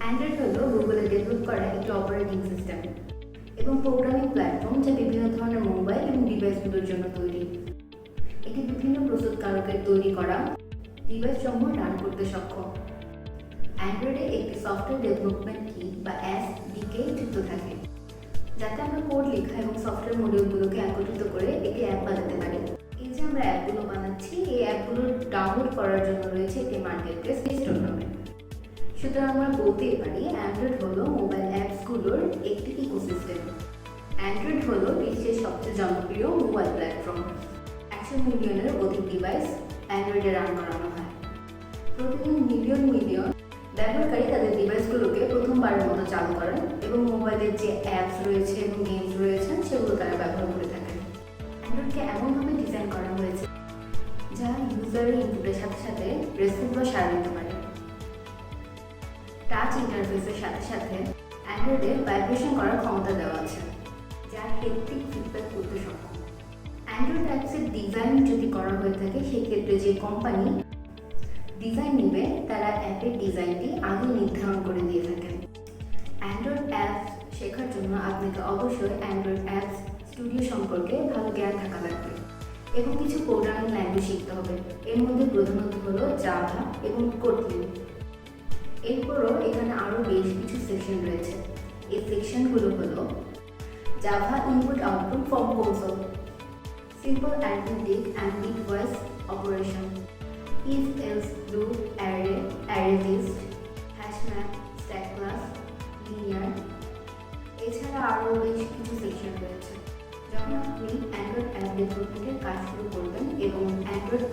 Android হলো গুগলের develop করা একটি অপারেটিং সিস্টেম এবং প্রোগ্রামিং প্ল্যাটফর্ম যা বিভিন্ন ধরনের মোবাইল এবং ডিভাইসগুলোর জন্য তৈরি। এটি বিভিন্ন প্রস্তুতকারকের তৈরি করা ডিভাইসসমূহ রান করতে সক্ষম। অ্যান্ড্রয়েডে একটি সফটওয়্যার ডেভেলপমেন্ট কিট বা এসডিকে যুক্ত থাকে, যাতে আমরা কোড লেখা এবং সফটওয়্যার মডিউলগুলোকে একত্রিত করে একটি অ্যাপ বানাতে পারি। এই যে আমরা অ্যাপগুলো বানাচ্ছি, এই অ্যাপগুলো ডাউনলোড করার জন্য রয়েছে একটি মার্কেট প্লেস প্লে স্টোর নামে। সুতরাং আমরা বলতেই পারি অ্যান্ড্রয়েড হলো মোবাইল অ্যাপসগুলোর একটি ইকোসিস্টেম। অ্যান্ড্রয়েড হলো বিশ্বের সবচেয়ে জনপ্রিয় মোবাইল প্ল্যাটফর্ম। 100 মিলিয়নের অধিক ডিভাইস অ্যান্ড্রয়েডে রান করানো হয়। প্রতিদিন মিলিয়ন ব্যবহারকারী তাদের ডিভাইসগুলোকে প্রথমবারের মতো চালু করেন এবং মোবাইলের যে অ্যাপস রয়েছে এবং গেমস রয়েছে সেগুলো তারা ব্যবহার করে থাকেন। অ্যান্ড্রয়েডকে এমনভাবে ডিজাইন করা হয়েছে যা ইউজারের ইনপুটের সাথে সাথে রেসপন্সও সারা নিতে পারে। টাচ ইন্টারফেসের সাথে সাথে অ্যান্ড্রয়েডে ভাইব্রেশন করার ক্ষমতা দেওয়া আছে, যা হেপটিক ফিডব্যাক করতে সক্ষম। অ্যান্ড্রয়েড অ্যাপসের ডিজাইন যদি করা হয়ে থাকে, সেক্ষেত্রে যে কোম্পানি ডিজাইন নেবে তারা অ্যাপের ডিজাইনটি আগে নির্ধারণ করে দিয়ে থাকেন। অ্যান্ড্রয়েড অ্যাপস শেখার জন্য আপনাকে অবশ্যই অ্যান্ড্রয়েড অ্যাপস স্টুডিও সম্পর্কে ভালো জ্ঞান থাকা লাগবে এবং কিছু প্রোগ্রামিং ল্যাঙ্গুয়েজ শিখতে হবে। এর মধ্যে প্রধানত হলো জাভা এবং কোটলিন। এরপরও এখানে আরও বেশ কিছু সেকশন রয়েছে। এই সেকশনগুলো হলো Java input output from console, simple arithmetic and bit wise operation, if else do array list, hash map, stack class, linear। এছাড়া আরও বেশ কিছু সেকশন রয়েছে। যখন আপনি অ্যান্ড্রয়েড অ্যাপ ডেভেলপমেন্টের কাজ শুরু করবেন এবং অ্যান্ড্রয়েড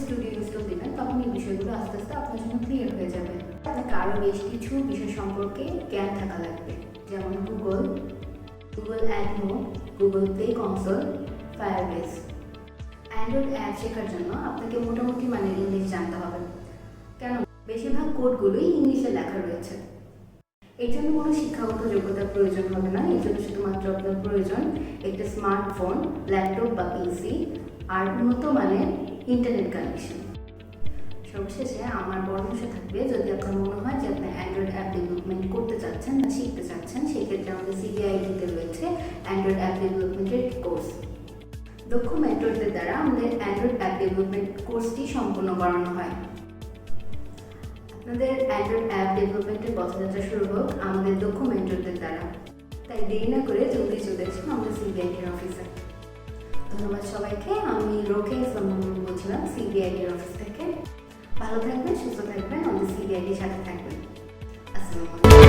স্টুডিও ইনস্টল দেবেন, তখন এই বিষয়গুলো আস্তে আস্তে আপনার জন্য ক্লিয়ার হয়ে যাবে। আপনাকে আরও বেশ কিছু বিষয় সম্পর্কে জ্ঞান থাকা লাগবে, যেমন Google AdMob, Google Play Console, Firebase. Android app শেখার জন্য আপনাকে মোটামুটি মানের ইংলিশ জানতে হবে, কেন বেশিরভাগ কোডগুলোই ইংলিশে লেখা রয়েছে। এর জন্য কোনো শিক্ষাগত যোগ্যতার প্রয়োজন হবে না। এর জন্য শুধুমাত্র আপনার প্রয়োজন একটা স্মার্টফোন, ল্যাপটপ বা পিসি আর উন্নত মানের ইন্টারনেট কানেকশন। সবশেষে আমার পরামর্শ থাকবে, যদি আপনার মনে হয় যে আপনি অ্যান্ড্রয়েড অ্যাপ ডেভেলপমেন্ট করতে চাচ্ছেন বা শিখতে চাচ্ছেন, সেক্ষেত্রে আমাদের CBA ITতে রয়েছে অ্যান্ড্রয়েড অ্যাপ ডেভেলপমেন্টের কোর্স। দক্ষ মেন্টরদের দ্বারা আমাদের অ্যান্ড্রয়েড অ্যাপ ডেভেলপমেন্ট কোর্সটি সম্পূর্ণ করানো হয়। আপনাদের অ্যান্ড্রয়েড অ্যাপ ডেভেলপমেন্টের পথযাত্রা শুরু হোক আমাদের দক্ষ মেন্টরদের দ্বারা। তাই দেরি না করে জলদি চলে আসুন আমাদের CBA IT অফিসে। ধন্যবাদ সবাইকে। আমি রোকে বলছিলাম CBA IT অফিস থেকে। ভালো থাকবেন, সুস্থ থাকবেন, আমাদের CBA ITর সাথে থাকবেন। আসসালামু আলাইকুম।